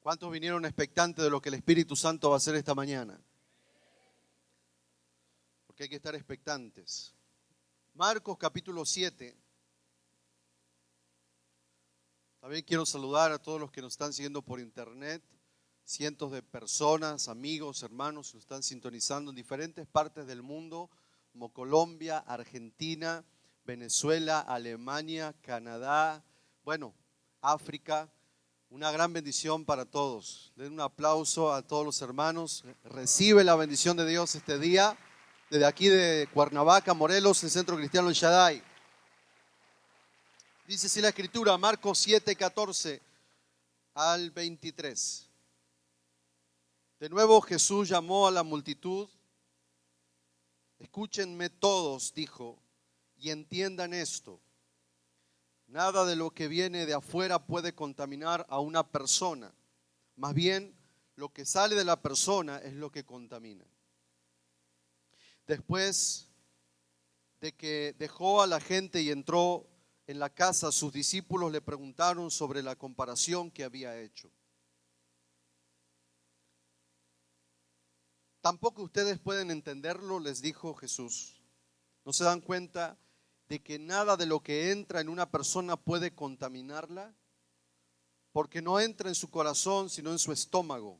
¿Cuántos vinieron expectantes de lo que el Espíritu Santo va a hacer esta mañana? Porque hay que estar expectantes. Marcos capítulo 7. También quiero saludar a todos los que nos están siguiendo por internet. Cientos de personas, amigos, hermanos, nos están sintonizando en diferentes partes del mundo, como Colombia, Argentina, Venezuela, Alemania, Canadá, África. Una gran bendición para todos. Den un aplauso a todos los hermanos. Recibe la bendición de Dios este día, desde aquí de Cuernavaca, Morelos, el Centro Cristiano El Shaddai. Dice así la Escritura, Marcos 7, 14 al 23. De nuevo Jesús llamó a la multitud. Escúchenme todos, dijo, y entiendan esto. Nada de lo que viene de afuera puede contaminar a una persona. Más bien, lo que sale de la persona es lo que contamina. Después de que dejó a la gente y entró en la casa, sus discípulos le preguntaron sobre la comparación que había hecho. ¿Tampoco ustedes pueden entenderlo?, les dijo Jesús. ¿No se dan cuenta de que nada de lo que entra en una persona puede contaminarla? Porque no entra en su corazón, sino en su estómago,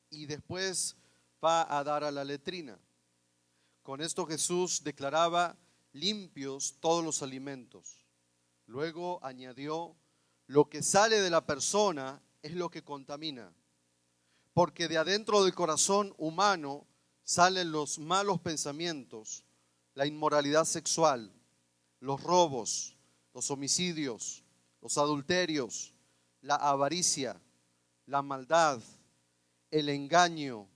y después va a dar a la letrina. Con esto Jesús declaraba limpios todos los alimentos. Luego añadió, lo que sale de la persona es lo que contamina, porque de adentro del corazón humano salen los malos pensamientos, la inmoralidad sexual, los robos, los homicidios, los adulterios, la avaricia, la maldad, el engaño,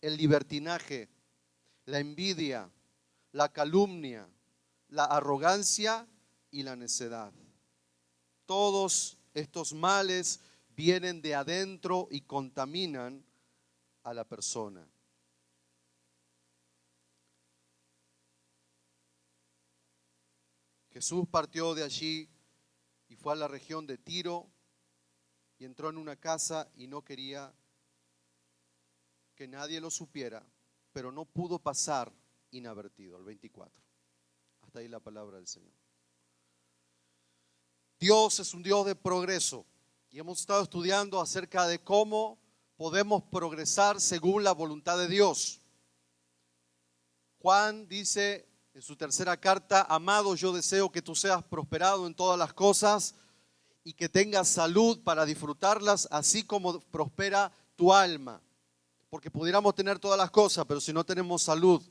el libertinaje, la envidia, la calumnia, la arrogancia y la necedad. Todos estos males vienen de adentro y contaminan a la persona. Jesús partió de allí y fue a la región de Tiro y entró en una casa y no quería que nadie lo supiera, pero no pudo pasar inadvertido. El 24. Hasta ahí la palabra del Señor. Dios es un Dios de progreso y hemos estado estudiando acerca de cómo podemos progresar según la voluntad de Dios. Juan dice en su tercera carta, amado, yo deseo que tú seas prosperado en todas las cosas y que tengas salud para disfrutarlas, así como prospera tu alma. Porque pudiéramos tener todas las cosas, pero si no tenemos salud,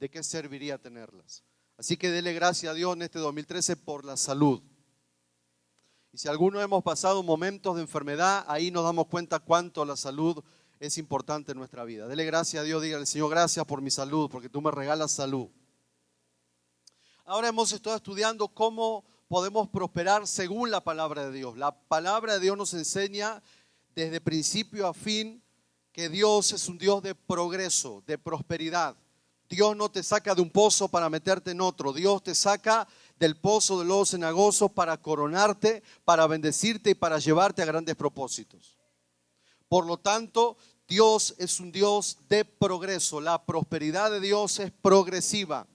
¿de qué serviría tenerlas? Así que dele gracias a Dios en este 2013 por la salud. Y si algunos hemos pasado momentos de enfermedad, ahí nos damos cuenta cuánto la salud es importante en nuestra vida. Dele gracias a Dios, dígale, Señor, gracias por mi salud, porque tú me regalas salud. Ahora hemos estado estudiando cómo podemos prosperar según la palabra de Dios. La palabra de Dios nos enseña desde principio a fin que Dios es un Dios de progreso, de prosperidad. Dios no te saca de un pozo para meterte en otro. Dios te saca del pozo de lodo cenagoso para coronarte, para bendecirte y para llevarte a grandes propósitos. Por lo tanto, Dios es un Dios de progreso. La prosperidad de Dios es progresiva.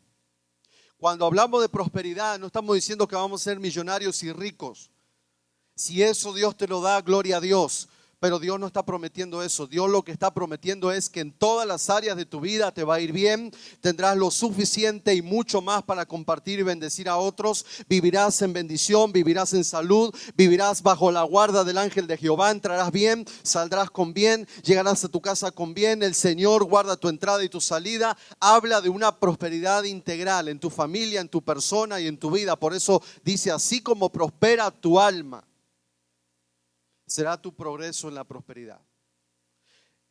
Cuando hablamos de prosperidad, no estamos diciendo que vamos a ser millonarios y ricos. Si eso Dios te lo da, gloria a Dios. Pero Dios no está prometiendo eso. Dios lo que está prometiendo es que en todas las áreas de tu vida te va a ir bien. Tendrás lo suficiente y mucho más para compartir y bendecir a otros. Vivirás en bendición, vivirás en salud, vivirás bajo la guarda del ángel de Jehová. Entrarás bien, saldrás con bien, llegarás a tu casa con bien. El Señor guarda tu entrada y tu salida. Habla de una prosperidad integral en tu familia, en tu persona y en tu vida. Por eso dice, así como prospera tu alma, será tu progreso en la prosperidad.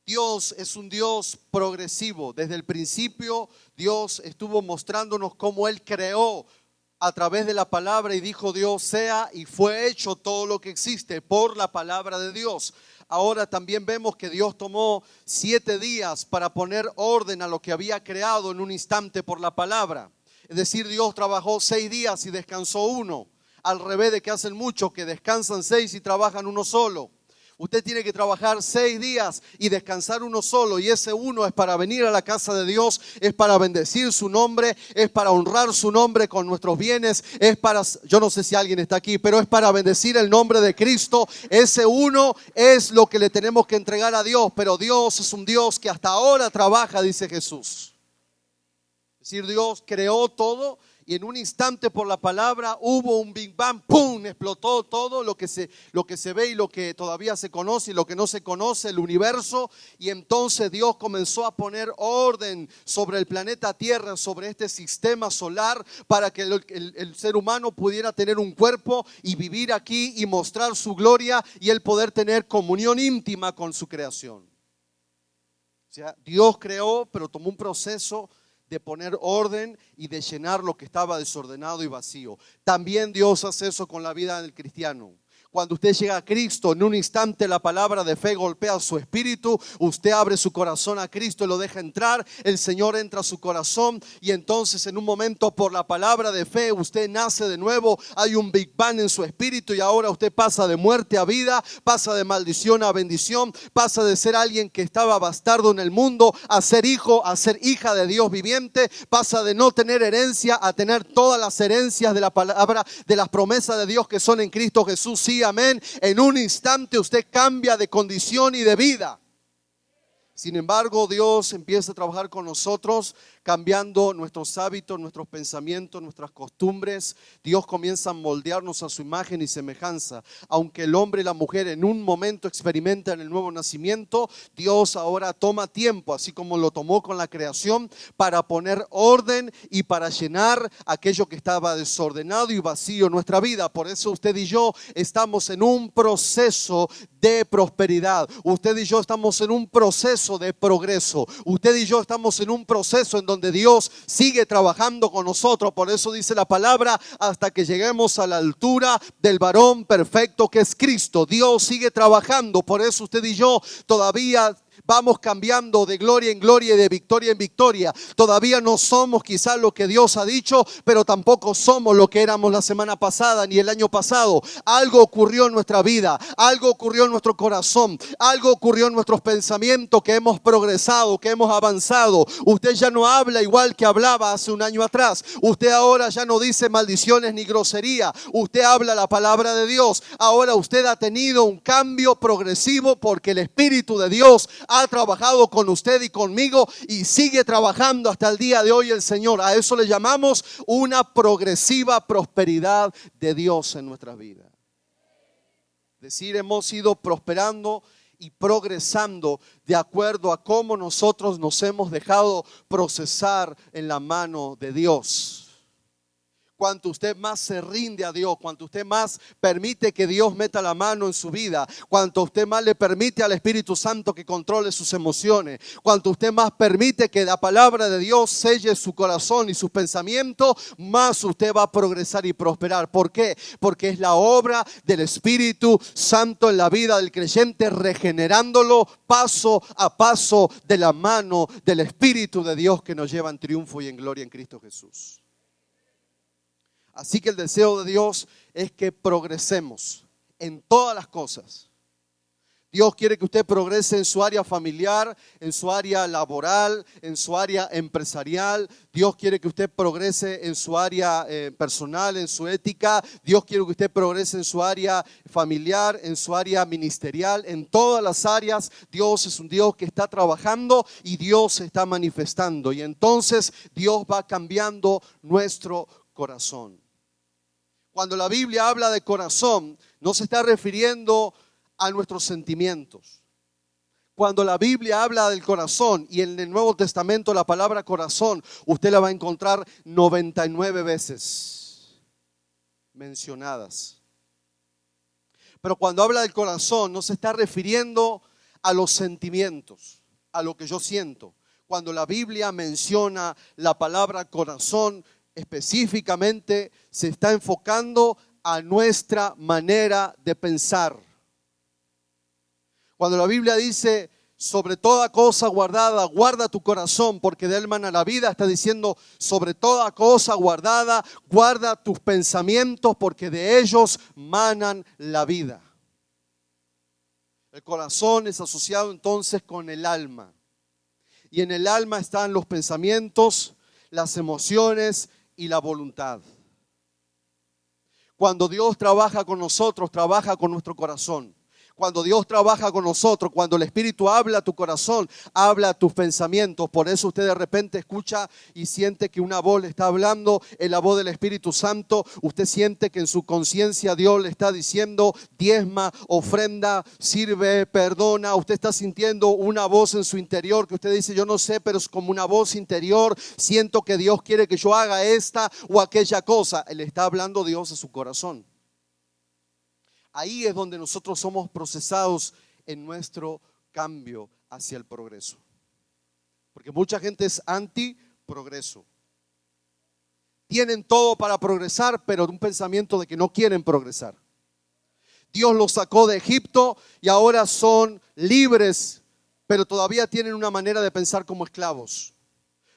Dios es un Dios progresivo. Desde el principio Dios estuvo mostrándonos cómo Él creó a través de la palabra y dijo Dios sea, y fue hecho todo lo que existe por la palabra de Dios. Ahora también vemos que Dios tomó 7 días para poner orden a lo que había creado en un instante por la palabra. Es decir, Dios trabajó 6 días y descansó 1. Al revés de que hacen muchos que descansan 6 y trabajan 1 solo. Usted tiene que trabajar 6 días y descansar uno solo, y ese uno es para venir a la casa de Dios, es para bendecir su nombre, es para honrar su nombre con nuestros bienes, es para, yo no sé si alguien está aquí, pero es para bendecir el nombre de Cristo. Ese uno es lo que le tenemos que entregar a Dios, pero Dios es un Dios que hasta ahora trabaja, dice Jesús. Es decir, Dios creó todo y en un instante por la palabra hubo un Big Bang, ¡pum! Explotó todo lo que se ve y lo que todavía se conoce y lo que no se conoce, el universo. Y entonces Dios comenzó a poner orden sobre el planeta Tierra, sobre este sistema solar, para que el ser humano pudiera tener un cuerpo y vivir aquí y mostrar su gloria y el poder tener comunión íntima con su creación. O sea, Dios creó, pero tomó un proceso de poner orden y de llenar lo que estaba desordenado y vacío. También Dios hace eso con la vida del cristiano. Cuando usted llega a Cristo, en un instante la palabra de fe golpea su espíritu, usted abre su corazón a Cristo y lo deja entrar, el Señor entra a su corazón y entonces en un momento por la palabra de fe usted nace de nuevo, hay un Big Bang en su espíritu y ahora usted pasa de muerte a vida, pasa de maldición a bendición, pasa de ser alguien que estaba bastardo en el mundo a ser hijo, a ser hija de Dios viviente, pasa de no tener herencia a tener todas las herencias de la palabra, de las promesas de Dios que son en Cristo Jesús. Sí, amén. En un instante usted cambia de condición y de vida. Sin embargo, Dios empieza a trabajar con nosotros, cambiando nuestros hábitos, nuestros pensamientos, nuestras costumbres. Dios comienza a moldearnos a su imagen y semejanza. Aunque el hombre y la mujer en un momento experimentan el nuevo nacimiento, Dios ahora toma tiempo, así como lo tomó con la creación, para poner orden y para llenar aquello que estaba desordenado y vacío en nuestra vida. Por eso usted y yo estamos en un proceso de prosperidad. Usted y yo estamos en un proceso de progreso. Usted y yo estamos en un proceso en donde Dios sigue trabajando con nosotros. Por eso dice la palabra, hasta que lleguemos a la altura del varón perfecto que es Cristo. Dios sigue trabajando. Por eso usted y yo todavía vamos cambiando de gloria en gloria y de victoria en victoria. Todavía no somos quizás lo que Dios ha dicho, pero tampoco somos lo que éramos la semana pasada ni el año pasado. Algo ocurrió en nuestra vida, algo ocurrió en nuestro corazón, algo ocurrió en nuestros pensamientos, que hemos progresado, que hemos avanzado. Usted ya no habla igual que hablaba hace un año atrás. Usted ahora ya no dice maldiciones ni grosería. Usted habla la palabra de Dios. Ahora usted ha tenido un cambio progresivo porque el Espíritu de Dios ha trabajado con usted y conmigo y sigue trabajando hasta el día de hoy el Señor. A eso le llamamos una progresiva prosperidad de Dios en nuestras vidas. Es decir, hemos ido prosperando y progresando de acuerdo a cómo nosotros nos hemos dejado procesar en la mano de Dios. Cuanto usted más se rinde a Dios, cuanto usted más permite que Dios meta la mano en su vida, cuanto usted más le permite al Espíritu Santo que controle sus emociones, cuanto usted más permite que la palabra de Dios selle su corazón y sus pensamientos, más usted va a progresar y prosperar. ¿Por qué? Porque es la obra del Espíritu Santo en la vida del creyente, regenerándolo paso a paso de la mano del Espíritu de Dios que nos lleva en triunfo y en gloria en Cristo Jesús. Así que el deseo de Dios es que progresemos en todas las cosas. Dios quiere que usted progrese en su área familiar, en su área laboral, en su área empresarial. Dios quiere que usted progrese en su área personal, en su ética. Dios quiere que usted progrese en su área familiar, en su área ministerial. En todas las áreas, Dios es un Dios que está trabajando y Dios se está manifestando. Y entonces Dios va cambiando nuestro corazón. Cuando la Biblia habla de corazón, no se está refiriendo a nuestros sentimientos. Cuando la Biblia habla del corazón, y en el Nuevo Testamento la palabra corazón, usted la va a encontrar 99 veces mencionadas. Pero cuando habla del corazón, no se está refiriendo a los sentimientos, a lo que yo siento. Cuando la Biblia menciona la palabra corazón, específicamente se está enfocando a nuestra manera de pensar. Cuando la Biblia dice, sobre toda cosa guardada, guarda tu corazón, porque de él mana la vida, está diciendo, sobre toda cosa guardada, guarda tus pensamientos, porque de ellos manan la vida. El corazón es asociado entonces con el alma. Y en el alma están los pensamientos, las emociones y la voluntad. Cuando Dios trabaja con nosotros, trabaja con nuestro corazón. Cuando Dios trabaja con nosotros, cuando el Espíritu habla a tu corazón, habla a tus pensamientos. Por eso usted de repente escucha y siente que una voz le está hablando, en la voz del Espíritu Santo. Usted siente que en su conciencia Dios le está diciendo: diezma, ofrenda, sirve, perdona. Usted está sintiendo una voz en su interior que usted dice: yo no sé, pero es como una voz interior. Siento que Dios quiere que yo haga esta o aquella cosa. Le está hablando Dios a su corazón. Ahí es donde nosotros somos procesados en nuestro cambio hacia el progreso. Porque mucha gente es anti-progreso. Tienen todo para progresar, pero un pensamiento de que no quieren progresar. Dios los sacó de Egipto y ahora son libres, pero todavía tienen una manera de pensar como esclavos.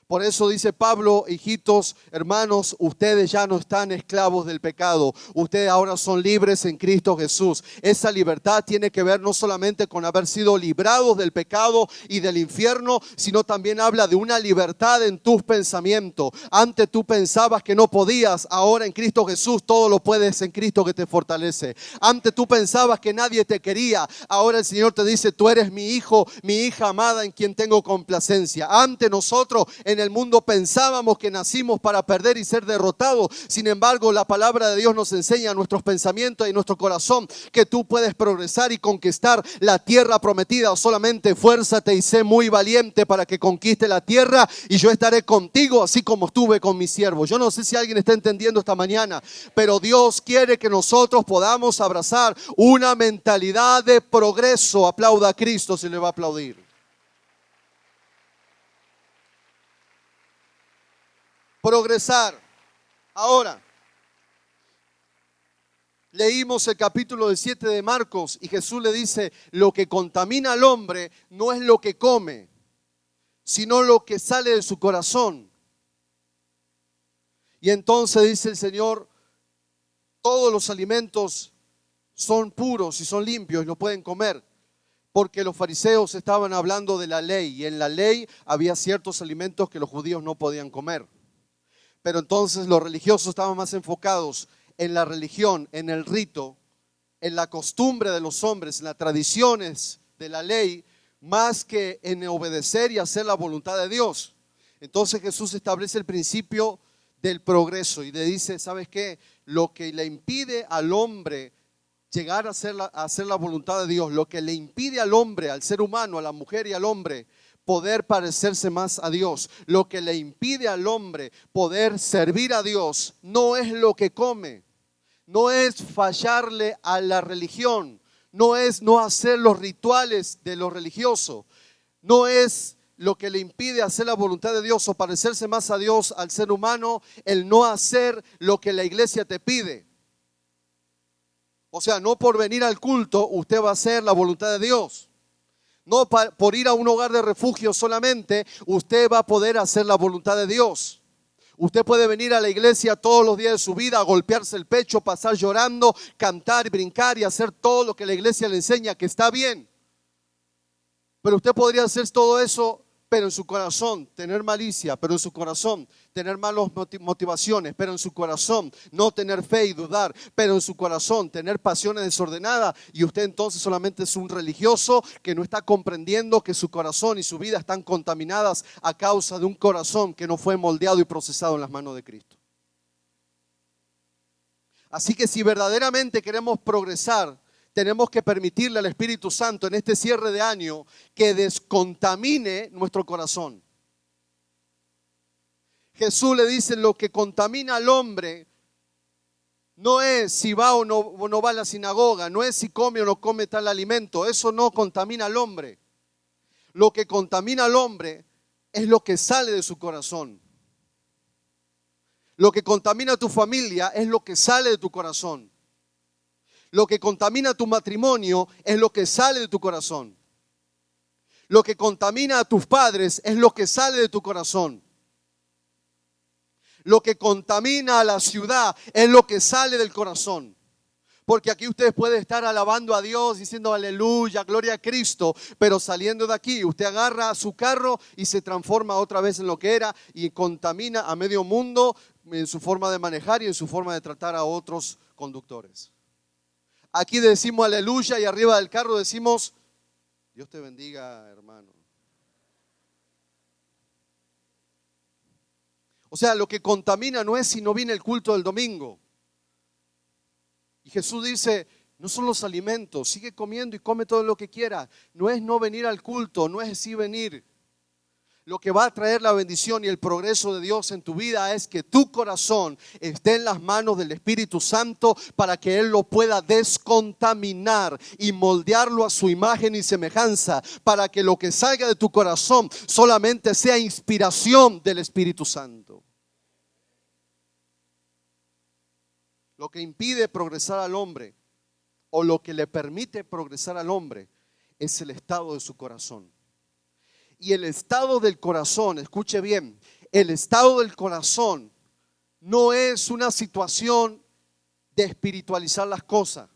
Por eso dice Pablo: hijitos, hermanos, ustedes ya no están esclavos del pecado. Ustedes ahora son libres en Cristo Jesús. Esa libertad tiene que ver no solamente con haber sido librados del pecado y del infierno, sino también habla de una libertad en tus pensamientos. Antes tú pensabas que no podías, ahora en Cristo Jesús todo lo puedes en Cristo que te fortalece. Antes tú pensabas que nadie te quería, ahora el Señor te dice: tú eres mi hijo, mi hija amada en quien tengo complacencia. Antes nosotros en el mundo pensábamos que nacimos para perder y ser derrotados. Sin embargo, la palabra de Dios nos enseña en nuestros pensamientos y en nuestro corazón que tú puedes progresar y conquistar la tierra prometida. Solamente esfuérzate y sé muy valiente para que conquiste la tierra, y yo estaré contigo así como estuve con mis siervos. Yo no sé si alguien está entendiendo esta mañana, pero Dios quiere que nosotros podamos abrazar una mentalidad de progreso. Aplauda a Cristo si le va a aplaudir. Progresar. Ahora, leímos el capítulo 7 de Marcos y Jesús le dice: lo que contamina al hombre no es lo que come, sino lo que sale de su corazón. Y entonces dice el Señor: todos los alimentos son puros y son limpios y lo pueden comer. Porque los fariseos estaban hablando de la ley, y en la ley había ciertos alimentos que los judíos no podían comer. Pero entonces los religiosos estaban más enfocados en la religión, en el rito, en la costumbre de los hombres, en las tradiciones de la ley, más que en obedecer y hacer la voluntad de Dios. Entonces Jesús establece el principio del progreso y le dice: ¿sabes qué? Lo que le impide al hombre llegar a hacer la voluntad de Dios, lo que le impide al hombre, al ser humano, a la mujer y al hombre, poder parecerse más a Dios, lo que le impide al hombre poder servir a Dios, no es lo que come, no es fallarle a la religión, no es no hacer los rituales de lo religioso, no es lo que le impide hacer la voluntad de Dios o parecerse más a Dios, al ser humano, el no hacer lo que la iglesia te pide. O sea, no por venir al culto usted va a hacer la voluntad de Dios. No por ir a un hogar de refugio solamente usted va a poder hacer la voluntad de Dios. Usted puede venir a la iglesia todos los días de su vida, a golpearse el pecho, pasar llorando, cantar, brincar y hacer todo lo que la iglesia le enseña, que está bien. Pero usted podría hacer todo eso, pero en su corazón tener malicia, pero en su corazón tener malas motivaciones, pero en su corazón no tener fe y dudar, pero en su corazón tener pasiones desordenadas, y usted entonces solamente es un religioso que no está comprendiendo que su corazón y su vida están contaminadas a causa de un corazón que no fue moldeado y procesado en las manos de Cristo. Así que si verdaderamente queremos progresar, tenemos que permitirle al Espíritu Santo en este cierre de año que descontamine nuestro corazón. Jesús le dice: lo que contamina al hombre no es si va o no va a la sinagoga, no es si come o no come tal alimento, eso no contamina al hombre. Lo que contamina al hombre es lo que sale de su corazón. Lo que contamina a tu familia es lo que sale de tu corazón. Lo que contamina tu matrimonio es lo que sale de tu corazón. Lo que contamina a tus padres es lo que sale de tu corazón. Lo que contamina a la ciudad es lo que sale del corazón. Porque aquí ustedes pueden estar alabando a Dios, diciendo aleluya, gloria a Cristo, pero saliendo de aquí, usted agarra su carro y se transforma otra vez en lo que era y contamina a medio mundo en su forma de manejar y en su forma de tratar a otros conductores. Aquí decimos aleluya y arriba del carro decimos, Dios te bendiga, hermano. O sea, lo que contamina no es si no viene el culto del domingo. Y Jesús dice, no son los alimentos, sigue comiendo y come todo lo que quiera. No es no venir al culto, no es sí venir. Lo que va a traer la bendición y el progreso de Dios en tu vida es que tu corazón esté en las manos del Espíritu Santo para que Él lo pueda descontaminar y moldearlo a su imagen y semejanza, para que lo que salga de tu corazón solamente sea inspiración del Espíritu Santo. Lo que impide progresar al hombre o lo que le permite progresar al hombre es el estado de su corazón. Y el estado del corazón, escuche bien, el estado del corazón no es una situación de espiritualizar las cosas.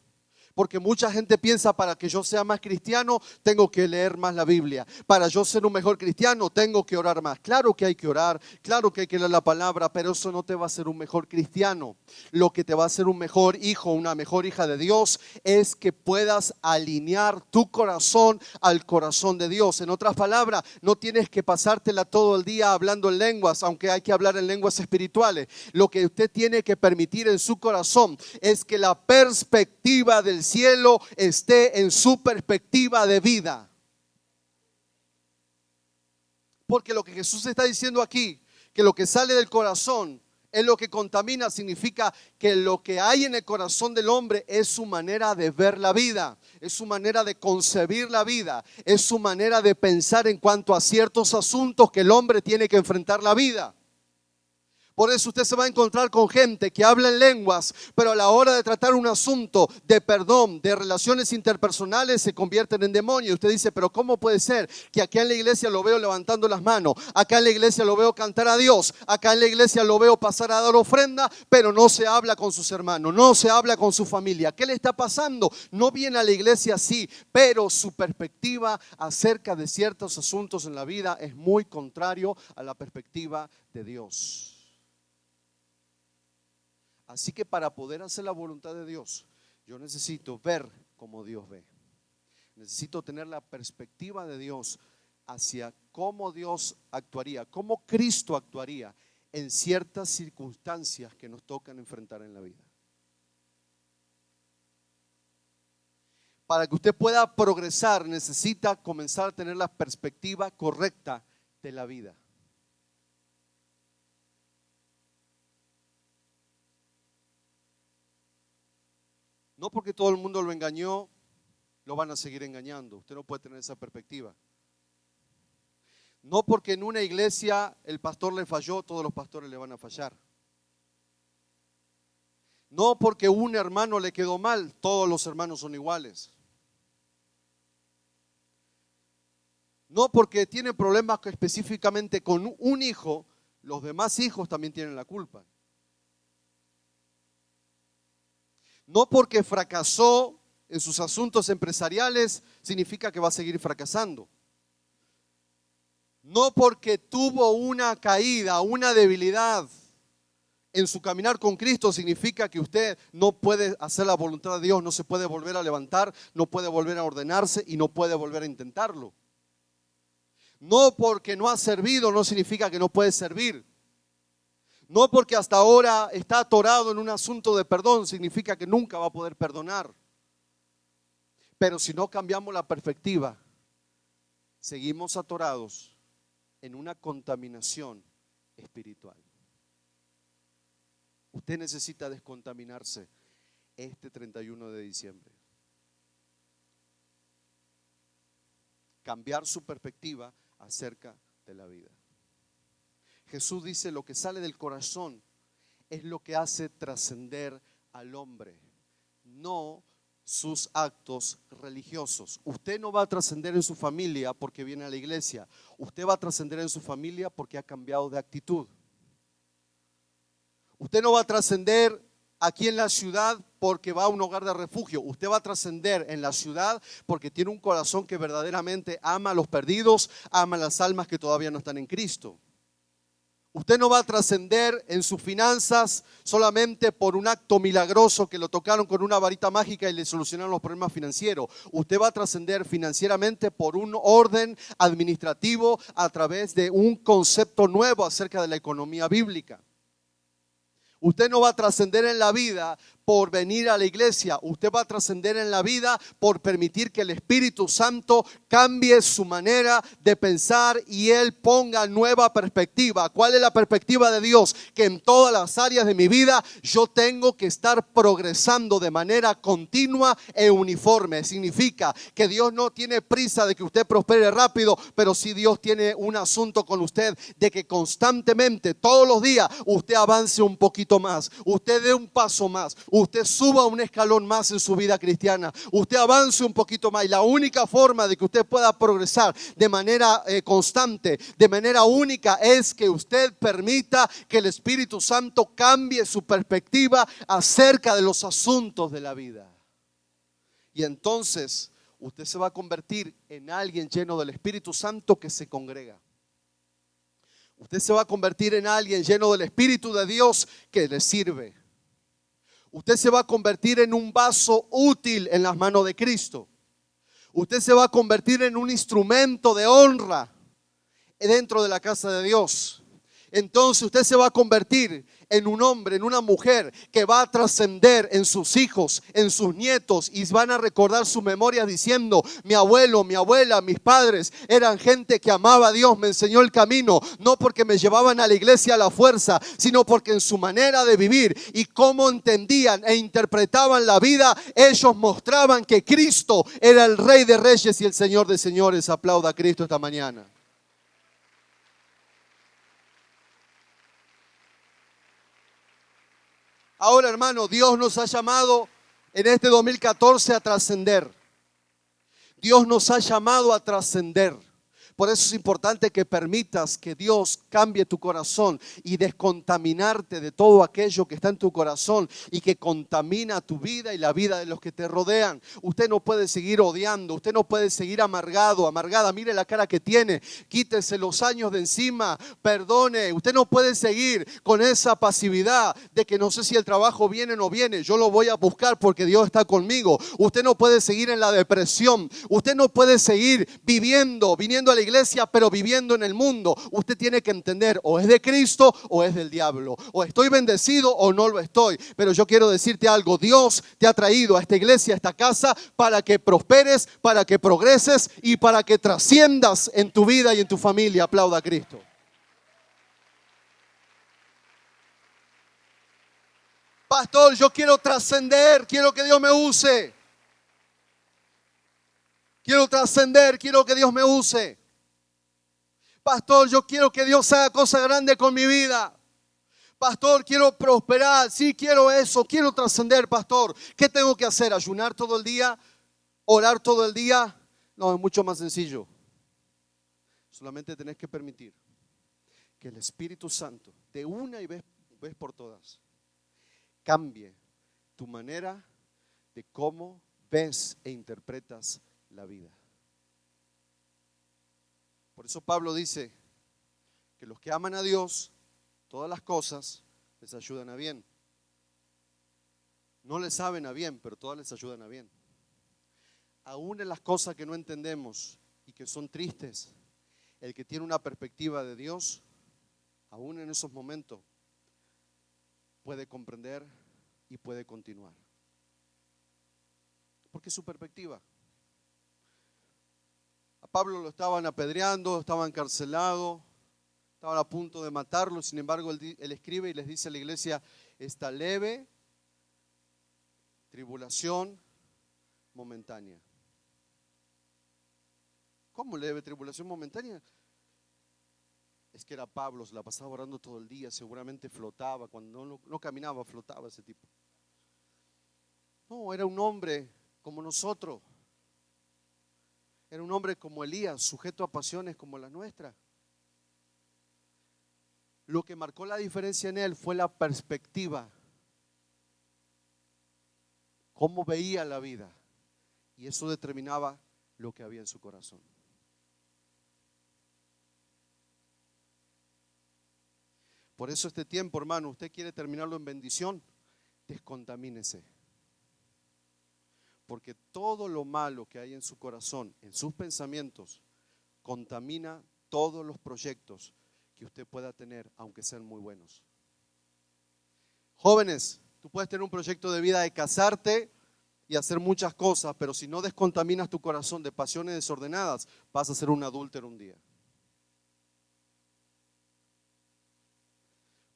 Porque mucha gente piensa, para que yo sea más cristiano, tengo que leer más la Biblia. Para yo ser un mejor cristiano, tengo que orar más. Claro que hay que orar, claro que hay que leer la palabra, pero eso no te va a hacer un mejor cristiano. Lo que te va a hacer un mejor hijo, una mejor hija de Dios, es que puedas alinear tu corazón al corazón de Dios. En otras palabras, no tienes que pasártela todo el día hablando en lenguas, aunque hay que hablar en lenguas espirituales. Lo que usted tiene que permitir en su corazón es que la perspectiva del cielo esté en su perspectiva de vida. Porque lo que Jesús está diciendo aquí, que lo que sale del corazón es lo que contamina, significa que lo que hay en el corazón del hombre es su manera de ver la vida, es su manera de concebir la vida, es su manera de pensar en cuanto a ciertos asuntos que el hombre tiene que enfrentar la vida. Por eso usted se va a encontrar con gente que habla en lenguas, pero a la hora de tratar un asunto de perdón, de relaciones interpersonales, se convierten en demonios. Usted dice, pero ¿cómo puede ser que acá en la iglesia lo veo levantando las manos? Acá en la iglesia lo veo cantar a Dios. Acá en la iglesia lo veo pasar a dar ofrenda, pero no se habla con sus hermanos, no se habla con su familia. ¿Qué le está pasando? No viene a la iglesia así, pero su perspectiva acerca de ciertos asuntos en la vida es muy contrario a la perspectiva de Dios. Así que para poder hacer la voluntad de Dios, yo necesito ver como Dios ve. Necesito tener la perspectiva de Dios hacia cómo Dios actuaría, cómo Cristo actuaría en ciertas circunstancias que nos tocan enfrentar en la vida. Para que usted pueda progresar, necesita comenzar a tener la perspectiva correcta de la vida. No porque todo el mundo lo engañó, lo van a seguir engañando. Usted no puede tener esa perspectiva. No porque en una iglesia el pastor le falló, todos los pastores le van a fallar. No porque un hermano le quedó mal, todos los hermanos son iguales. No porque tiene problemas específicamente con un hijo, los demás hijos también tienen la culpa. No porque fracasó en sus asuntos empresariales, significa que va a seguir fracasando. No porque tuvo una caída, una debilidad en su caminar con Cristo, significa que usted no puede hacer la voluntad de Dios, no se puede volver a levantar, no puede volver a ordenarse y no puede volver a intentarlo. No porque no ha servido, no significa que no puede servir. No porque hasta ahora está atorado en un asunto de perdón, significa que nunca va a poder perdonar. Pero si no cambiamos la perspectiva, seguimos atorados en una contaminación espiritual. Usted necesita descontaminarse este 31 de diciembre. Cambiar su perspectiva acerca de la vida. Jesús dice, lo que sale del corazón es lo que hace trascender al hombre, no sus actos religiosos. Usted no va a trascender en su familia porque viene a la iglesia. Usted va a trascender en su familia porque ha cambiado de actitud. Usted no va a trascender aquí en la ciudad porque va a un hogar de refugio. Usted va a trascender en la ciudad porque tiene un corazón que verdaderamente ama a los perdidos, ama a las almas que todavía no están en Cristo. Usted no va a trascender en sus finanzas solamente por un acto milagroso que lo tocaron con una varita mágica y le solucionaron los problemas financieros. Usted va a trascender financieramente por un orden administrativo a través de un concepto nuevo acerca de la economía bíblica. Usted no va a trascender en la vida por venir a la iglesia. Usted va a trascender en la vida por permitir que el Espíritu Santo cambie su manera de pensar y Él ponga nueva perspectiva. ¿Cuál es la perspectiva de Dios? Que en todas las áreas de mi vida yo tengo que estar progresando de manera continua e uniforme. Significa que Dios no tiene prisa de que usted prospere rápido, pero sí Dios tiene un asunto con usted de que constantemente, todos los días, usted avance un poquito más, usted dé un paso más, usted suba un escalón más en su vida cristiana, usted avance un poquito más. Y la única forma de que usted pueda progresar de manera constante, de manera única, es que usted permita que el Espíritu Santo cambie su perspectiva acerca de los asuntos de la vida. Y entonces usted se va a convertir en alguien lleno del Espíritu Santo que se congrega. Usted se va a convertir en alguien lleno del Espíritu de Dios que le sirve. Usted se va a convertir en un vaso útil en las manos de Cristo. Usted se va a convertir en un instrumento de honra dentro de la casa de Dios. Entonces usted se va a convertir en un hombre, en una mujer que va a trascender en sus hijos, en sus nietos, y van a recordar su memoria diciendo: mi abuelo, mi abuela, mis padres eran gente que amaba a Dios, me enseñó el camino, no porque me llevaban a la iglesia a la fuerza, sino porque en su manera de vivir y cómo entendían e interpretaban la vida, ellos mostraban que Cristo era el Rey de Reyes y el Señor de Señores. Aplauda a Cristo esta mañana. Ahora, hermano, Dios nos ha llamado en este 2014 a trascender. Dios nos ha llamado a trascender. Por eso es importante que permitas que Dios cambie tu corazón y descontaminarte de todo aquello que está en tu corazón y que contamina tu vida y la vida de los que te rodean. Usted no puede seguir odiando, usted no puede seguir amargado, amargada. Mire la cara que tiene, quítese los años de encima, perdone. Usted no puede seguir con esa pasividad de que no sé si el trabajo viene o no viene, yo lo voy a buscar porque Dios está conmigo. Usted no puede seguir en la depresión, usted no puede seguir viniendo a la iglesia, pero viviendo en el mundo. Usted tiene que entender, o es de Cristo o es del diablo, o estoy bendecido o no lo estoy. Pero yo quiero decirte algo: Dios te ha traído a esta iglesia, a esta casa, para que prosperes, para que progreses y para que trasciendas en tu vida y en tu familia. Aplauda a Cristo. Pastor, yo quiero trascender, quiero que Dios me use. Quiero trascender, quiero que Dios me use. Pastor, yo quiero que Dios haga cosas grandes con mi vida. Pastor, quiero prosperar, sí, quiero eso, quiero trascender, pastor. ¿Qué tengo que hacer? ¿Ayunar todo el día? ¿Orar todo el día? No, es mucho más sencillo. Solamente tenés que permitir que el Espíritu Santo, de una y vez por todas, cambie tu manera de cómo ves e interpretas la vida. Por eso Pablo dice que los que aman a Dios, todas las cosas les ayudan a bien. No les saben a bien, pero todas les ayudan a bien. Aún en las cosas que no entendemos y que son tristes, el que tiene una perspectiva de Dios, aún en esos momentos, puede comprender y puede continuar. Porque es su perspectiva. A Pablo lo estaban apedreando, estaba encarcelado, estaban a punto de matarlo. Sin embargo, él escribe y les dice a la iglesia: esta leve tribulación momentánea. ¿Cómo leve tribulación momentánea? Es que era Pablo, se la pasaba orando todo el día, seguramente flotaba, cuando no caminaba, flotaba ese tipo. No, era un hombre como nosotros. Era un hombre como Elías, sujeto a pasiones como las nuestras. Lo que marcó la diferencia en él fue la perspectiva cómo veía la vida. Y eso determinaba lo que había en su corazón. Por eso este tiempo, hermano, usted quiere terminarlo en bendición, descontamínese. Porque todo lo malo que hay en su corazón, en sus pensamientos, contamina todos los proyectos que usted pueda tener, aunque sean muy buenos. Jóvenes, tú puedes tener un proyecto de vida de casarte y hacer muchas cosas, pero si no descontaminas tu corazón de pasiones desordenadas, vas a ser un adúltero un día.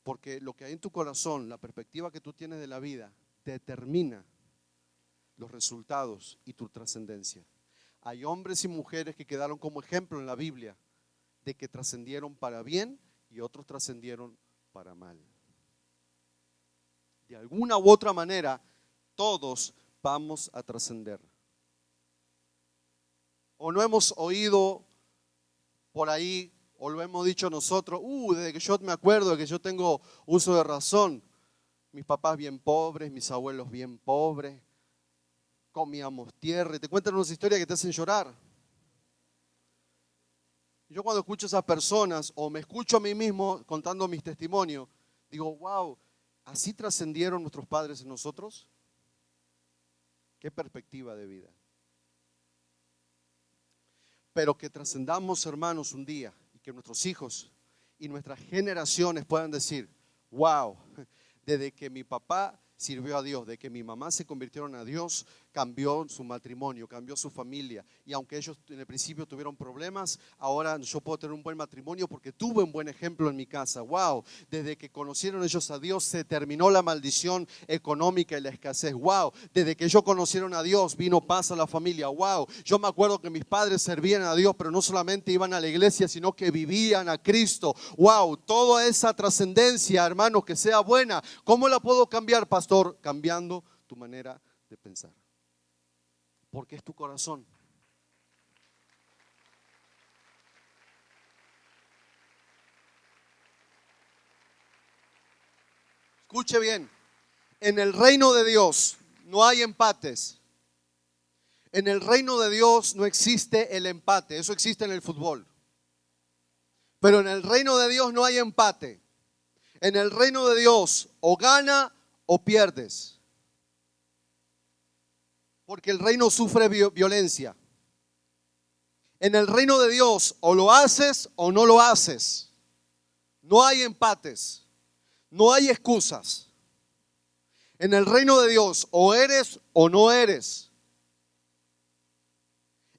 Porque lo que hay en tu corazón, la perspectiva que tú tienes de la vida, determina los resultados y tu trascendencia. Hay hombres y mujeres que quedaron como ejemplo en la Biblia de que trascendieron para bien y otros trascendieron para mal. De alguna u otra manera, todos vamos a trascender. O no hemos oído por ahí, o lo hemos dicho nosotros, desde que yo me acuerdo, de que yo tengo uso de razón, mis papás bien pobres, mis abuelos bien pobres, comíamos tierra, y te cuentan unas historias que te hacen llorar. Yo cuando escucho a esas personas, o me escucho a mí mismo contando mis testimonios, digo, wow, ¿así trascendieron nuestros padres en nosotros? Qué perspectiva de vida. Pero que trascendamos, hermanos, un día, y que nuestros hijos y nuestras generaciones puedan decir, wow, desde que mi papá sirvió a Dios, de que mi mamá se convirtieron a Dios, cambió su matrimonio, cambió su familia. Y aunque ellos en el principio tuvieron problemas, ahora yo puedo tener un buen matrimonio porque tuve un buen ejemplo en mi casa. Wow, desde que conocieron ellos a Dios se terminó la maldición económica y la escasez. Wow, desde que ellos conocieron a Dios vino paz a la familia. Wow, yo me acuerdo que mis padres servían a Dios, pero no solamente iban a la iglesia, sino que vivían a Cristo. Wow, toda esa trascendencia, hermanos, que sea buena. ¿Cómo la puedo cambiar, pastor? Cambiando tu manera de pensar. Porque es tu corazón. Escuche bien, en el reino de Dios no hay empates. En el reino de Dios no existe el empate, eso existe en el fútbol. Pero en el reino de Dios no hay empate. En el reino de Dios o gana o pierdes. Porque el reino sufre violencia. En el reino de Dios o lo haces o no lo haces. No hay empates. No hay excusas. En el reino de Dios o eres o no eres.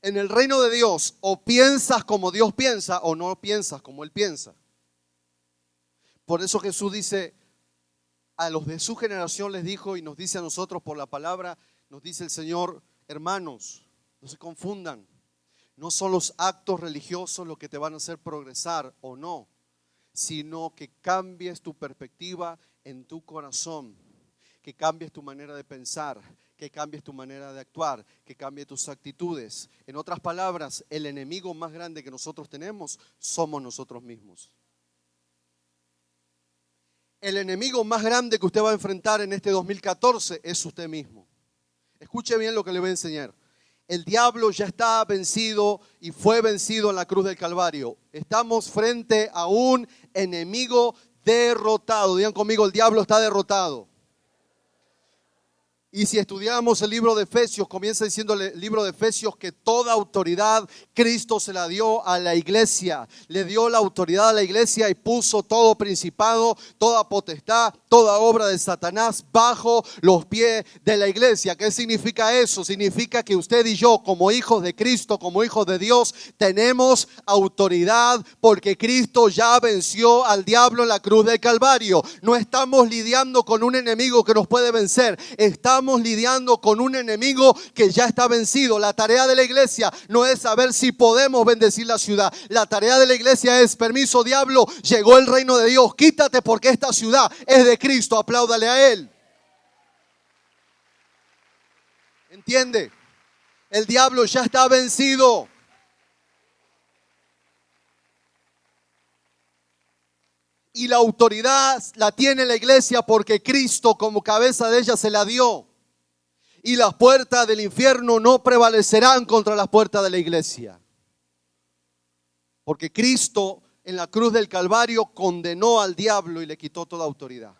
En el reino de Dios o piensas como Dios piensa o no piensas como Él piensa. Por eso Jesús dice, a los de su generación les dijo y nos dice a nosotros por la palabra, nos dice el Señor, hermanos, no se confundan. No son los actos religiosos los que te van a hacer progresar o no, sino que cambies tu perspectiva en tu corazón, que cambies tu manera de pensar, que cambies tu manera de actuar, que cambies tus actitudes. En otras palabras, el enemigo más grande que nosotros tenemos somos nosotros mismos. El enemigo más grande que usted va a enfrentar en este 2014 es usted mismo. Escuche bien lo que le voy a enseñar. El diablo ya está vencido y fue vencido en la cruz del Calvario. Estamos frente a un enemigo derrotado. Digan conmigo, el diablo está derrotado. Y si estudiamos el libro de Efesios, comienza diciendo el libro de Efesios que toda autoridad Cristo se la dio a la iglesia. Le dio la autoridad a la iglesia y puso todo principado, toda potestad, toda obra de Satanás bajo los pies de la iglesia. ¿Qué significa eso? Significa que usted y yo, como hijos de Cristo, como hijos de Dios, tenemos autoridad porque Cristo ya venció al diablo en la cruz del Calvario. No estamos lidiando con un enemigo que nos puede vencer. Estamos lidiando con un enemigo que ya está vencido. La tarea de la iglesia no es saber si podemos bendecir la ciudad. La tarea de la iglesia es, permiso diablo, llegó el reino de Dios, quítate porque esta ciudad es de Cristo, apláudale a Él. ¿Entiende? El diablo ya está vencido. Y la autoridad la tiene la iglesia porque Cristo como cabeza de ella se la dio. Y las puertas del infierno no prevalecerán contra las puertas de la iglesia. Porque Cristo en la cruz del Calvario condenó al diablo y le quitó toda autoridad.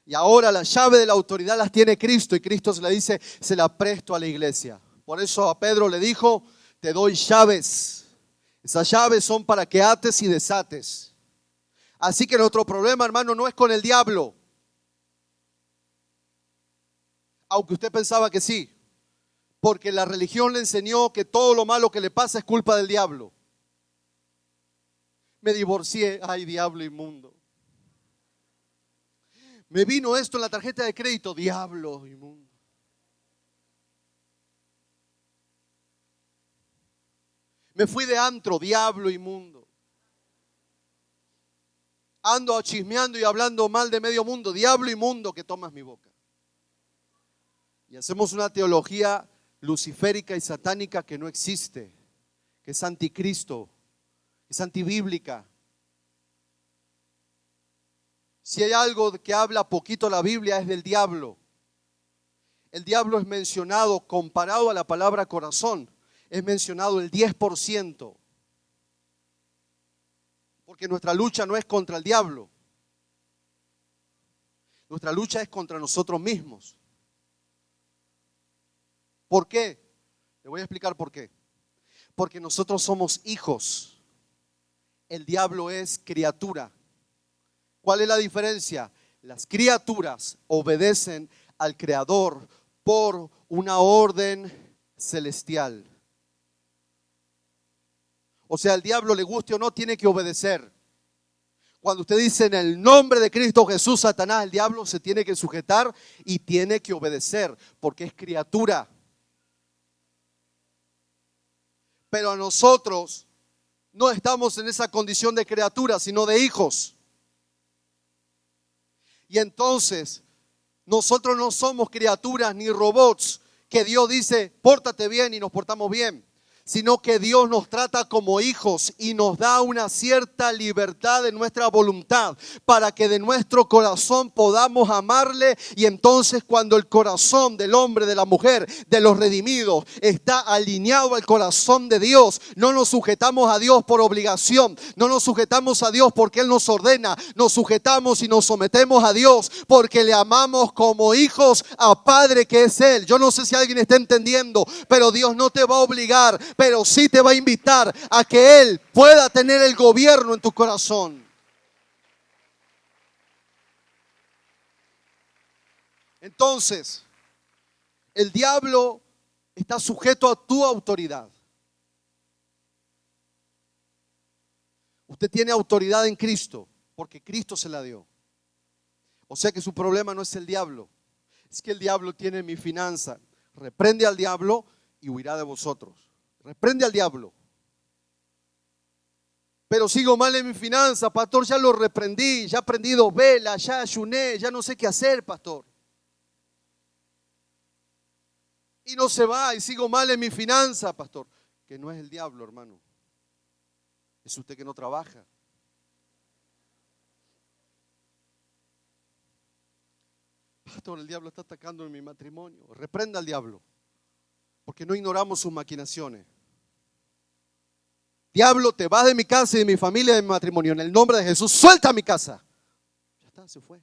Y ahora la llave de la autoridad las tiene Cristo, y Cristo se le dice, se la presto a la iglesia. Por eso a Pedro le dijo, te doy llaves. Esas llaves son para que ates y desates. Así que nuestro problema, hermano, no es con el diablo. Aunque usted pensaba que sí. Porque la religión le enseñó que todo lo malo que le pasa es culpa del diablo. Me divorcié, ay, diablo inmundo. Me vino esto en la tarjeta de crédito, diablo inmundo. Me fui de antro, diablo inmundo. Ando chismeando y hablando mal de medio mundo, diablo inmundo que tomas mi boca. Y hacemos una teología luciférica y satánica que no existe, que es anticristo, es antibíblica. Si hay algo que habla poquito la Biblia es del diablo. El diablo es mencionado, comparado a la palabra corazón, es mencionado el 10%. Porque nuestra lucha no es contra el diablo. Nuestra lucha es contra nosotros mismos. ¿Por qué? Le voy a explicar por qué. Porque nosotros somos hijos. El diablo es criatura. ¿Cuál es la diferencia? Las criaturas obedecen al Creador por una orden celestial. O sea, el diablo, le guste o no, tiene que obedecer. Cuando usted dice en el nombre de Cristo Jesús, Satanás, el diablo se tiene que sujetar y tiene que obedecer, porque es criatura. Pero a nosotros no estamos en esa condición de criatura, sino de hijos. Y entonces, nosotros no somos criaturas ni robots que Dios dice, pórtate bien y nos portamos bien. Sino que Dios nos trata como hijos y nos da una cierta libertad de nuestra voluntad para que de nuestro corazón podamos amarle. Y entonces cuando el corazón del hombre, de la mujer, de los redimidos está alineado al corazón de Dios, no nos sujetamos a Dios por obligación, no nos sujetamos a Dios porque Él nos ordena, nos sujetamos y nos sometemos a Dios porque le amamos como hijos a Padre que es Él. Yo no sé si alguien está entendiendo, pero Dios no te va a obligar, pero sí te va a invitar a que Él pueda tener el gobierno en tu corazón. Entonces, el diablo está sujeto a tu autoridad. Usted tiene autoridad en Cristo, porque Cristo se la dio. O sea que su problema no es el diablo, es que el diablo tiene mi finanza. Reprende al diablo y huirá de vosotros. Reprende al diablo. Pero sigo mal en mi finanza, pastor, ya lo reprendí, ya he prendido vela, ya ayuné, ya no sé qué hacer, pastor. Y no se va y sigo mal en mi finanza, pastor. Que no es el diablo, hermano. Es usted que no trabaja. Pastor, el diablo está atacando en mi matrimonio. Reprenda al diablo. Porque no ignoramos sus maquinaciones. Diablo, te vas de mi casa y de mi familia y de mi matrimonio. En el nombre de Jesús, suelta mi casa. Ya está, se fue.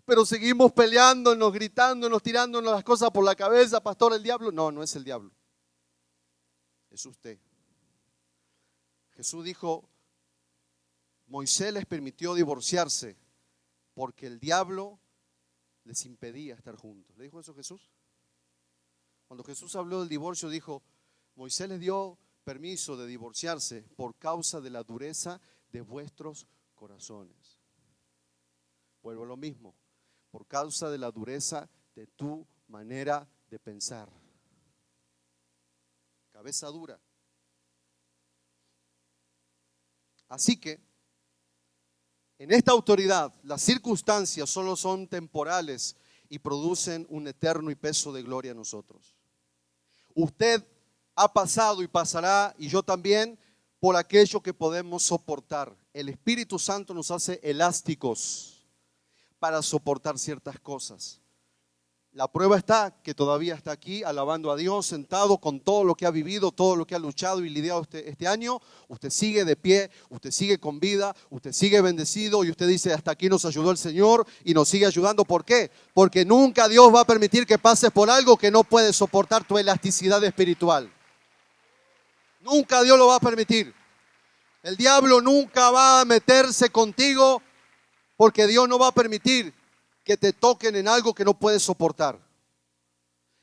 Pero seguimos peleándonos, gritándonos, tirándonos las cosas por la cabeza. Pastor, el diablo. No, no es el diablo. Es usted. Jesús dijo, Moisés les permitió divorciarse porque el diablo les impedía estar juntos. ¿Le dijo eso Jesús? Cuando Jesús habló del divorcio, dijo, Moisés les dio permiso de divorciarse por causa de la dureza de vuestros corazones. Vuelvo a lo mismo, por causa de la dureza de tu manera de pensar. Cabeza dura. Así que, en esta autoridad, las circunstancias solo son temporales y producen un eterno y peso de gloria a nosotros. Usted ha pasado y pasará, y yo también, por aquello que podemos soportar. El Espíritu Santo nos hace elásticos para soportar ciertas cosas. La prueba está que todavía está aquí alabando a Dios, sentado con todo lo que ha vivido, todo lo que ha luchado y lidiado este año. Usted sigue de pie, usted sigue con vida, usted sigue bendecido y usted dice, hasta aquí nos ayudó el Señor y nos sigue ayudando. ¿Por qué? Porque nunca Dios va a permitir que pases por algo que no puede soportar tu elasticidad espiritual. Nunca Dios lo va a permitir. El diablo nunca va a meterse contigo porque Dios no va a permitir que te toquen en algo que no puedes soportar.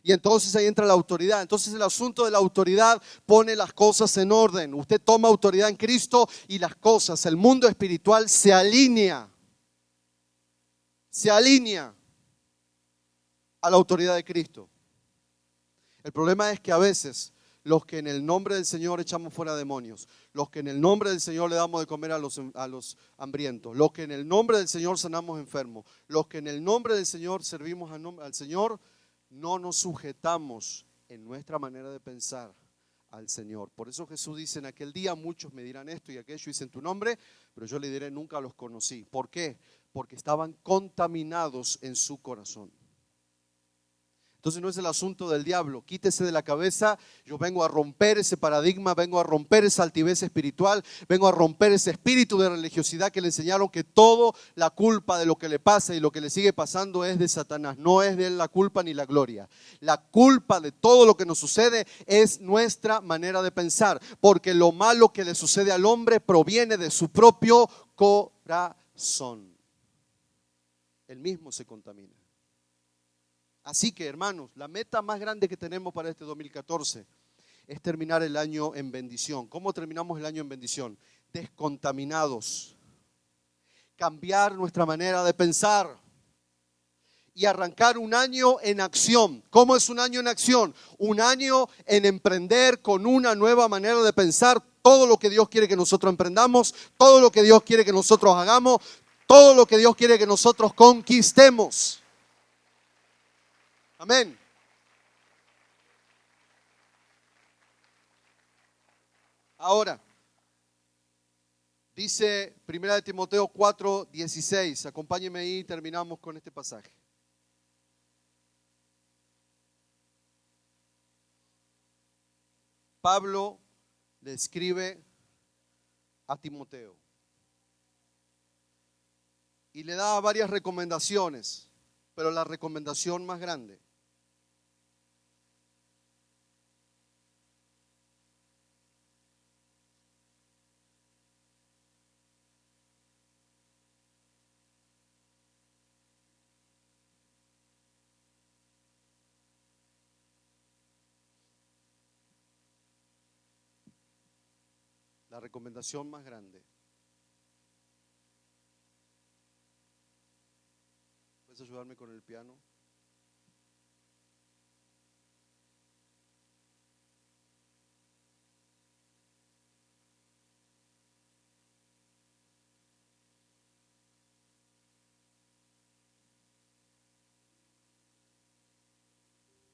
Y entonces ahí entra la autoridad. Entonces el asunto de la autoridad pone las cosas en orden. Usted toma autoridad en Cristo y las cosas, el mundo espiritual se alinea. Se alinea a la autoridad de Cristo. El problema es que a veces los que en el nombre del Señor echamos fuera demonios, los que en el nombre del Señor le damos de comer a los hambrientos, los que en el nombre del Señor sanamos enfermos, los que en el nombre del Señor servimos al Señor, no nos sujetamos en nuestra manera de pensar al Señor. Por eso Jesús dice, en aquel día muchos me dirán esto y aquello, hice en tu nombre, pero yo le diré, nunca los conocí. ¿Por qué? Porque estaban contaminados en su corazón. Entonces no es el asunto del diablo, quítese de la cabeza, yo vengo a romper ese paradigma, vengo a romper esa altivez espiritual, vengo a romper ese espíritu de religiosidad que le enseñaron que toda la culpa de lo que le pasa y lo que le sigue pasando es de Satanás, no es de él la culpa ni la gloria. La culpa de todo lo que nos sucede es nuestra manera de pensar, porque lo malo que le sucede al hombre proviene de su propio corazón. Él mismo se contamina. Así que, hermanos, la meta más grande que tenemos para este 2014 es terminar el año en bendición. ¿Cómo terminamos el año en bendición? Descontaminados. Cambiar nuestra manera de pensar y arrancar un año en acción. ¿Cómo es un año en acción? Un año en emprender con una nueva manera de pensar todo lo que Dios quiere que nosotros emprendamos, todo lo que Dios quiere que nosotros hagamos, todo lo que Dios quiere que nosotros conquistemos. Amén. Ahora, dice 1 Timoteo 4:16. Acompáñenme ahí y terminamos con este pasaje. Pablo le escribe a Timoteo y le da varias recomendaciones, pero la recomendación más grande más grande. ¿Puedes ayudarme con el piano?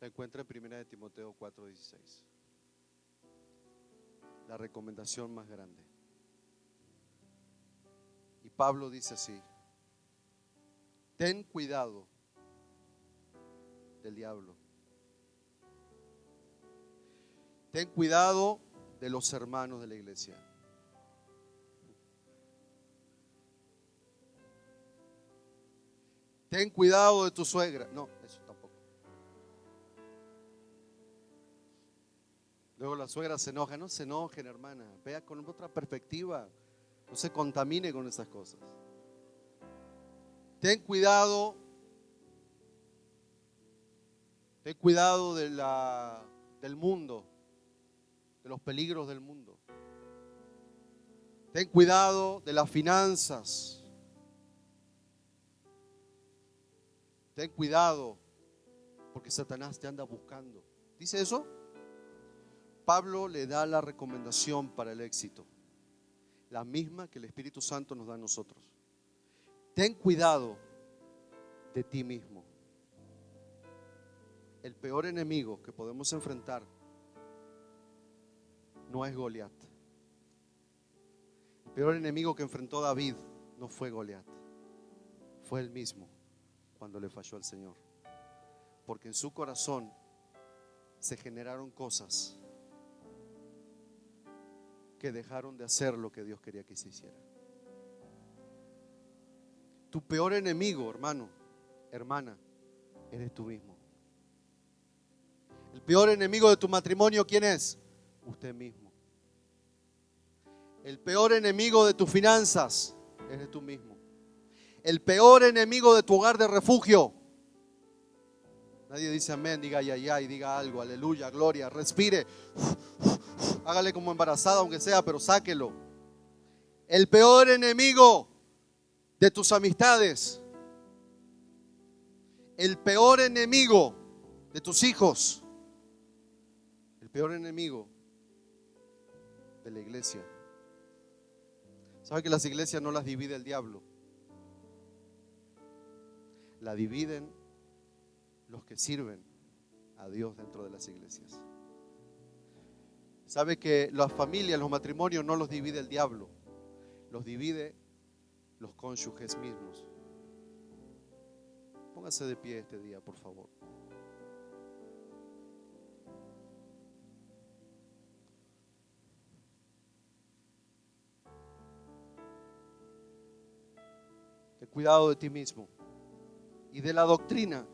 La encuentra en 1 Timoteo 4:16. La recomendación más grande. Y Pablo dice así: ten cuidado del diablo. Ten cuidado de los hermanos de la iglesia. Ten cuidado de tu suegra. No, eso tampoco. Luego la suegra se enoja. No se enojen, hermana. Vea con otra perspectiva. No se contamine con esas cosas. Ten cuidado. Ten cuidado del mundo, de los peligros del mundo. Ten cuidado de las finanzas. Ten cuidado porque Satanás te anda buscando. ¿Dice eso? Pablo le da la recomendación para el éxito, la misma que el Espíritu Santo nos da a nosotros. Ten cuidado de ti mismo. El peor enemigo que podemos enfrentar no es Goliat. El peor enemigo que enfrentó David no fue Goliat, fue él mismo cuando le falló al Señor. Porque en su corazón se generaron cosas que dejaron de hacer lo que Dios quería que se hiciera. Tu peor enemigo, hermano, hermana, eres tú mismo. El peor enemigo de tu matrimonio, ¿quién es? Usted mismo. El peor enemigo de tus finanzas, eres tú mismo. El peor enemigo de tu hogar de refugio. Nadie dice amén, diga ay, ay, ay, diga algo, aleluya, gloria, respire. Hágale como embarazada, aunque sea, pero sáquelo. El peor enemigo de tus amistades. El peor enemigo de tus hijos. El peor enemigo de la iglesia. ¿Sabe que las iglesias no las divide el diablo? La dividen los que sirven a Dios dentro de las iglesias. ¿Sabe que las familias, los matrimonios no los divide el diablo? Los divide los cónyuges mismos. Póngase de pie este día, por favor. Ten cuidado de ti mismo y de la doctrina.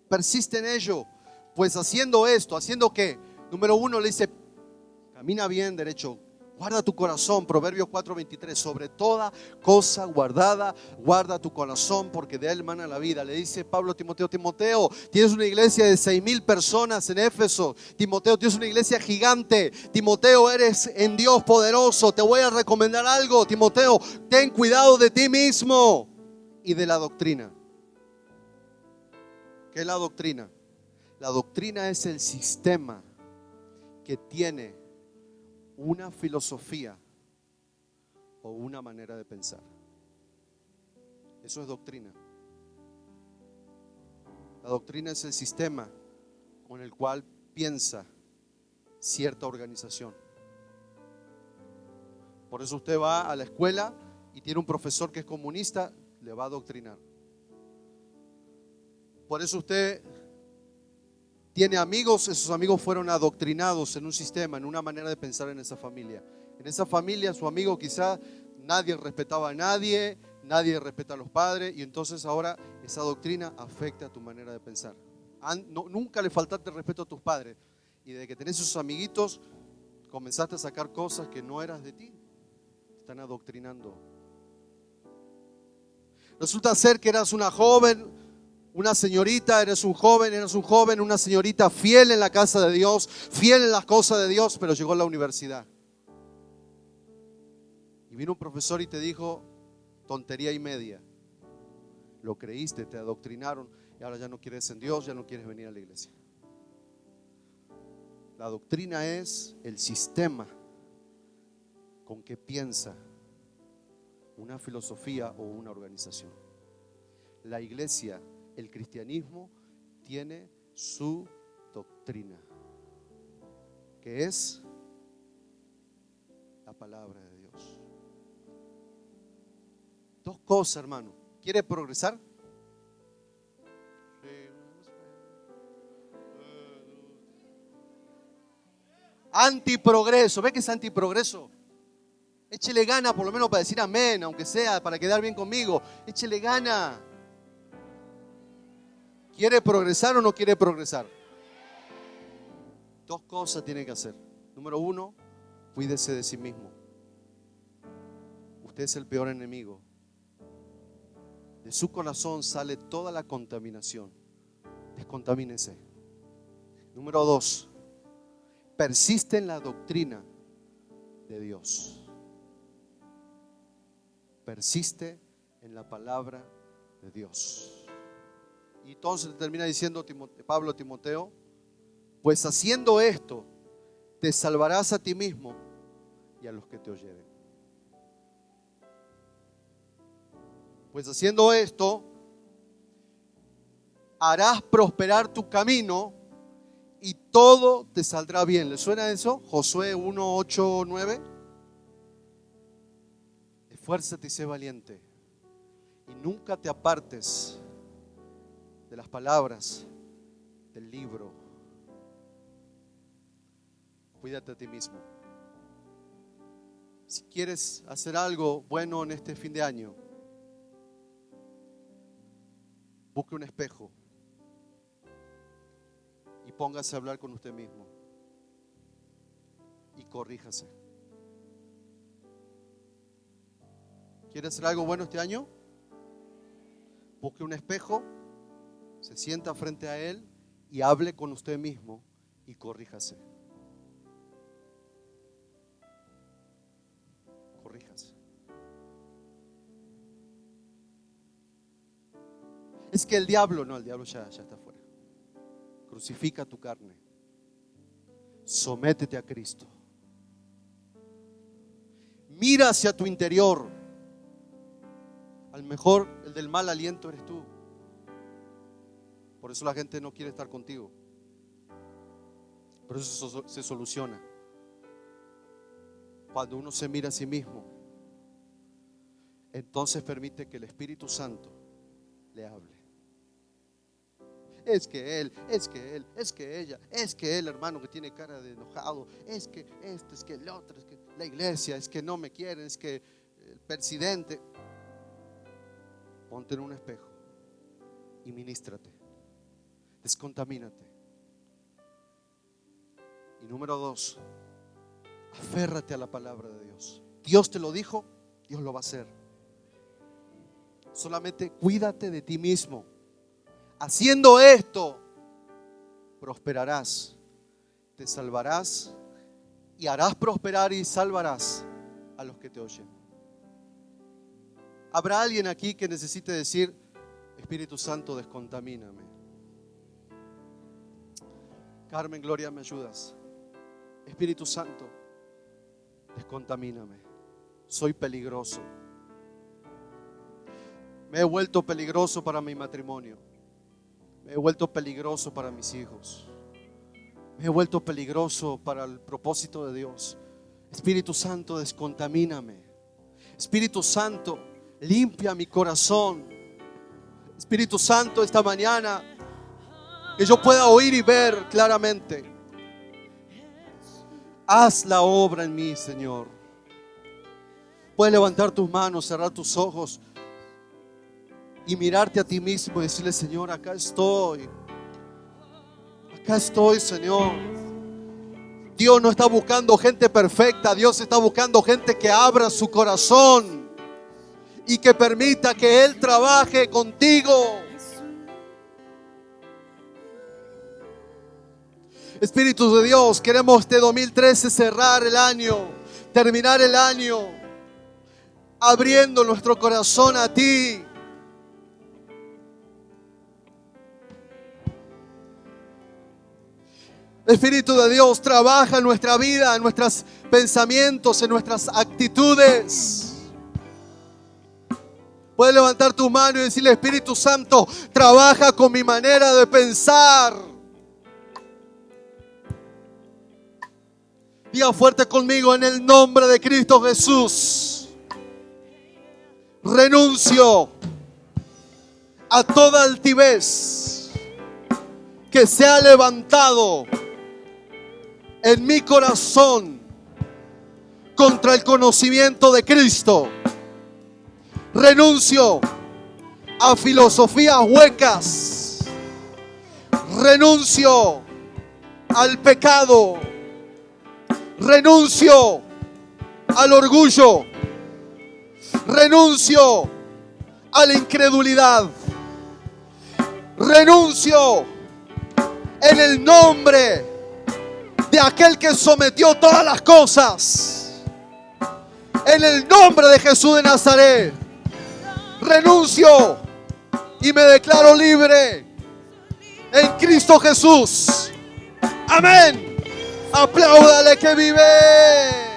Persiste en ello, pues haciendo esto, ¿haciendo qué? Número 1 le dice, camina bien derecho, guarda tu corazón, Proverbios 4:23, sobre toda cosa guardada, guarda tu corazón, porque de él mana la vida. Le dice Pablo a Timoteo, Timoteo, tienes una iglesia de 6,000 personas en Éfeso. Timoteo, tienes una iglesia gigante. Timoteo, eres en Dios poderoso. Te voy a recomendar algo, Timoteo, ten cuidado de ti mismo y de la doctrina. ¿Qué es la doctrina? La doctrina es el sistema que tiene una filosofía o una manera de pensar. Eso es doctrina. La doctrina es el sistema con el cual piensa cierta organización. Por eso usted va a la escuela y tiene un profesor que es comunista, le va a adoctrinar. Por eso usted tiene amigos, esos amigos fueron adoctrinados en un sistema, en una manera de pensar en esa familia. En esa familia, su amigo quizá nadie respetaba a nadie, nadie respeta a los padres, y entonces ahora esa doctrina afecta a tu manera de pensar. Nunca le faltaste respeto a tus padres, y desde que tenés esos amiguitos, comenzaste a sacar cosas que no eras de ti. Te están adoctrinando. Resulta ser que eras una joven, una señorita, eres un joven, una señorita fiel en la casa de Dios, fiel en las cosas de Dios, pero llegó a la universidad. Y vino un profesor y te dijo tontería y media. Lo creíste, te adoctrinaron y ahora ya no quieres en Dios, ya no quieres venir a la iglesia. La doctrina es el sistema con que piensa una filosofía o una organización. La iglesia, el cristianismo, tiene su doctrina, que es la palabra de Dios. Dos cosas, hermano. ¿Quiere progresar? Antiprogreso. ¿Ve que es antiprogreso? Échele gana por lo menos para decir amén, aunque sea para quedar bien conmigo. Échele gana. ¿Quiere progresar o no quiere progresar? Dos cosas tiene que hacer. Número 1, cuídese de sí mismo. Usted es el peor enemigo. De su corazón sale toda la contaminación. Descontamínese. Número 2, persiste en la doctrina de Dios. Persiste en la palabra de Dios. Y entonces termina diciendo Pablo a Timoteo, pues haciendo esto te salvarás a ti mismo y a los que te oyeren. Pues haciendo esto harás prosperar tu camino y todo te saldrá bien. ¿Le suena eso? Josué 1, 8, 9. Esfuérzate y sé valiente y nunca te apartes de las palabras del libro. Cuídate a ti mismo. Si quieres hacer algo bueno en este fin de año, busque un espejo y póngase a hablar con usted mismo y corríjase. ¿Quiere hacer algo bueno este año? Busque un espejo, se sienta frente a él y hable con usted mismo y corríjase. Corríjase. Es que el diablo ya está fuera. Crucifica tu carne. Sométete a Cristo. Mira hacia tu interior. A lo mejor el del mal aliento eres tú. Por eso la gente no quiere estar contigo. Pero eso se soluciona cuando uno se mira a sí mismo. Entonces permite que el Espíritu Santo le hable. Es que él, es que ella, es que él, hermano, que tiene cara de enojado, es que esto, es que el otro, es que la iglesia, es que no me quieren, es que el presidente. Ponte en un espejo y ministrate, descontamínate. Y número 2, aférrate a la palabra de Dios. Dios te lo dijo, Dios lo va a hacer. Solamente cuídate de ti mismo. Haciendo esto, prosperarás, te salvarás y harás prosperar y salvarás a los que te oyen. ¿Habrá alguien aquí que necesite decir: Espíritu Santo, descontamíname? Carmen, Gloria, ¿me ayudas? Espíritu Santo, descontamíname. Soy peligroso. Me he vuelto peligroso para mi matrimonio. Me he vuelto peligroso para mis hijos. Me he vuelto peligroso para el propósito de Dios. Espíritu Santo, descontamíname. Espíritu Santo, limpia mi corazón. Espíritu Santo, esta mañana que yo pueda oír y ver claramente. Haz la obra en mí, Señor. Puedes levantar tus manos, cerrar tus ojos y mirarte a ti mismo y decirle: Señor, acá estoy. Acá estoy, Señor. Dios no está buscando gente perfecta. Dios está buscando gente que abra su corazón y que permita que Él trabaje contigo. Espíritu de Dios, queremos este 2013 cerrar el año, terminar el año abriendo nuestro corazón a ti. Espíritu de Dios, trabaja en nuestra vida, en nuestros pensamientos, en nuestras actitudes. Puedes levantar tu mano y decirle: Espíritu Santo, trabaja con mi manera de pensar. Diga fuerte conmigo: en el nombre de Cristo Jesús, renuncio a toda altivez que se ha levantado en mi corazón contra el conocimiento de Cristo. Renuncio a filosofías huecas. Renuncio al pecado. Renuncio al orgullo. Renuncio a la incredulidad. Renuncio en el nombre de aquel que sometió todas las cosas. En el nombre de Jesús de Nazaret, renuncio y me declaro libre en Cristo Jesús. Amén. Apláudale que vive.